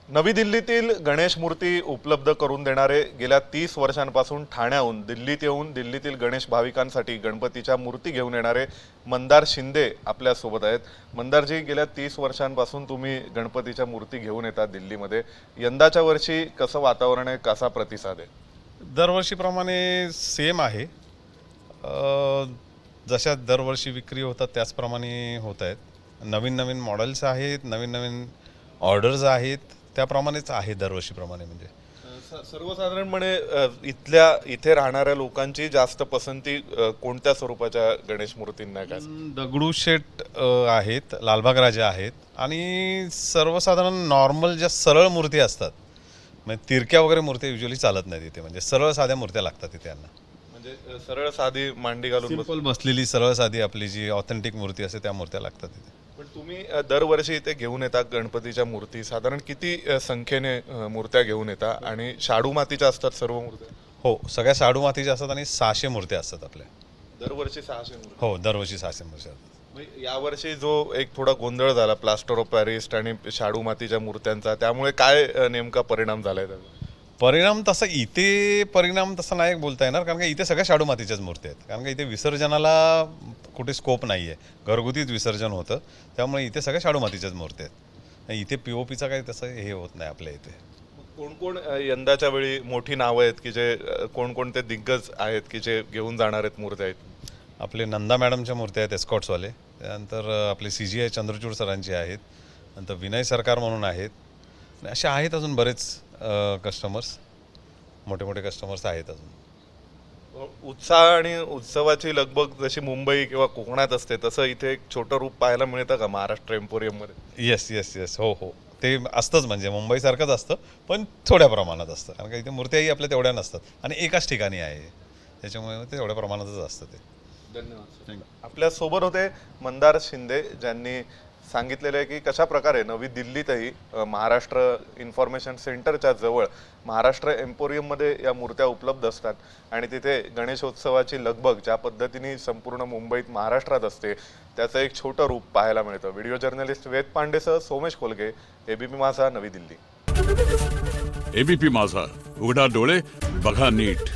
नवी दिल्लीतील गणेश मूर्ती उपलब्ध करून देणारे गेल्या 30 वर्षांपासून ठाण्याहून दिल्लीत येऊन दिल्लीतील गणेश भाविकांसाठी गणपतीच्या मूर्ती घेऊन येणारे मंदार शिंदे आपल्या सोबत आहेत। मंदारजी, गेल्या 30 वर्षांपासून तुम्ही गणपतीच्या मूर्ती घेऊन येतात दिल्लीमध्ये। यंदाच्या वर्षी कसं वातावरण आहे, कसा प्रतिसाद आहे? दरवर्षीप्रमाणे सेम आहे। जशा दरवर्षी विक्री होतात त्याचप्रमाणे होत आहेत। नवीन नवीन मॉडेल्स आहेत, नवीन नवीन ऑर्डर्स आहेत, त्याप्रमाणेच आहे दरवर्षीप्रमाणे। म्हणजे सर्वसाधारणपणे इथे राहणाऱ्या लोकांची जास्त पसंती कोणत्या स्वरूपाच्या गणेश मूर्तींना काय? दगडूशेठ आहेत, लालबाग राजा आहेत आणि सर्वसाधारण नॉर्मल ज्या सरळ मूर्ती असतात, म्हणजे तिरक्या वगैरे मूर्ती युजली चालत नाहीत इथे। म्हणजे सरळ साध्या मूर्त्या लागतात इथे यांना। म्हणजे सरळ साधी मांडी घालून सिंपल बसलेली सरळ साधी आपली जी ऑथेंटिक मूर्ती असते त्या मूर्त्या लागतात इथे। पण तुम्ही दरवर्षी इथे घेऊन येता गणपतीच्या मूर्ती, साधारण किती संख्येने मूर्त्या घेऊन येता आणि शाडू मातीच्या असतात सर्व मूर्त्या? हो, सगळ्या शाडू मातीच्या असतात आणि 600 मूर्त्या असतात आपल्या। दरवर्षी 600 मूर्ती? हो, दरवर्षी 600 मूर्त्या असतात। यावर्षी जो एक थोडा गोंधळ झाला प्लास्टर ऑफ पॅरिस आणि शाडू मातीच्या मूर्त्यांचा, त्यामुळे काय नेमका परिणाम झालाय त्याचा? परिणाम तसा नाही बोलता येणार, कारण का इथे सगळ्या शाडू मातीच्याच मूर्ती आहेत। कारण का इथे विसर्जनाला कुठे स्कोप नाही आहे, घरगुतीच विसर्जन होतं, त्यामुळे इथे सगळ्या शाडू मातीच्याच मूर्ती आहेत। इथे POPचा काही तसं हे होत नाही आपल्या इथे। कोण कोण यंदाच्या वेळी मोठी नावं आहेत की जे कोणकोणते दिग्गज आहेत की जे घेऊन जाणार आहेत मूर्त्या आहेत? आपले नंदा मॅडमच्या मूर्त्या आहेत एस्कॉट्सवाले, त्यानंतर आपले CGI चंद्रचूड सरांची आहेत, नंतर विनय सरकार म्हणून आहेत, आणि असे आहेत अजून बरेच कस्टमर्स, मोठे मोठे कस्टमर्स आहेत अजून। उत्साह आणि उत्सवाची लगबग जशी मुंबई किंवा कोकणात असते, तसं इथे एक छोटं रूप पाहायला मिळतं का महाराष्ट्र एम्पोरियममध्ये? येस येस येस, हो हो, ते असतंच। म्हणजे मुंबईसारखंच असतं, पण थोड्या प्रमाणात असतं, कारण का इथे मूर्त्याही आपल्या तेवढ्या नसतात आणि एकाच ठिकाणी आहे, त्याच्यामुळे ते तेवढ्या प्रमाणातच असतं ते। धन्यवाद। आपल्या सोबत होते मंदार शिंदे, ज्यांनी सांगितलेलं आहे की कशा प्रकारे नवी दिल्लीतही महाराष्ट्र इन्फॉर्मेशन सेंटरच्या जवळ महाराष्ट्र एम्पोरियममध्ये या मूर्त्या उपलब्ध असतात आणि तिथे गणेशोत्सवाची लगबग ज्या पद्धतीने संपूर्ण मुंबईत महाराष्ट्रात असते त्याचं एक छोटं रूप पाहायला मिळतं। व्हिडिओ जर्नलिस्ट वेद पांडेसह सोमेश कोलगे, ABP माझा, नवी दिल्ली। ABP माझा, उघडा डोळे बघा नीट।